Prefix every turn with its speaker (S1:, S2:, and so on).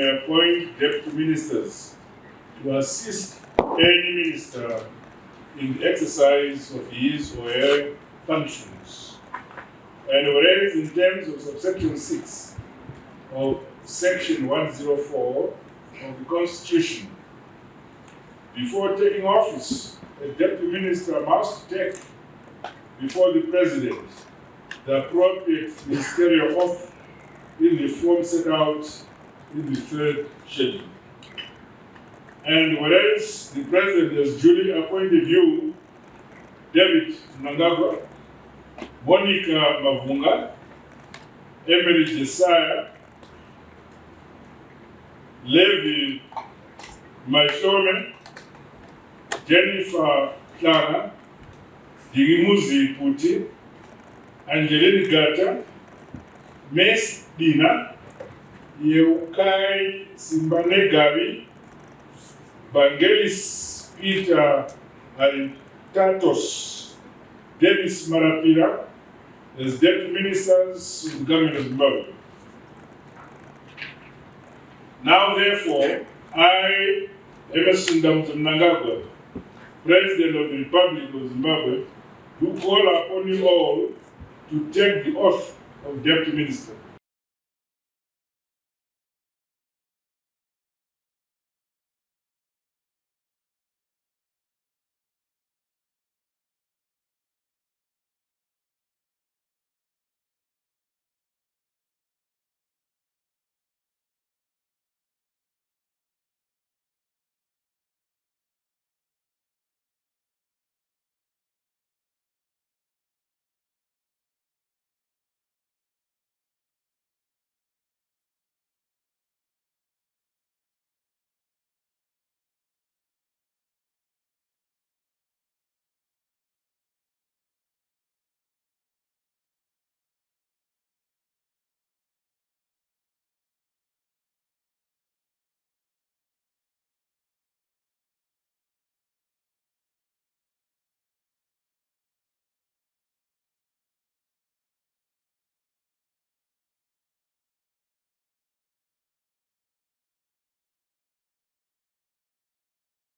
S1: may appoint deputy ministers to assist any minister in the exercise of his or her functions. And whereas in terms of subsection 6 of section 104 of the Constitution, before taking office, a deputy minister must take before the president the appropriate ministerial oath in the form set out in the third schedule. And whereas the president has duly appointed you, David Mnangagwa, Monica Mavunga, Emily Jesiah, Levi Mashome, Jennifer Clara, Digimuzi Puti, Angeline Gata, Mes Dina, Yeukai Simbane Gabi, Vangelis Peter Tatos, Dennis Marapira, as deputy ministers of the government of Zimbabwe. Now, therefore, I, Emerson Mnangagwa, President of the Republic of Zimbabwe, do call upon you all to take the oath of deputy minister.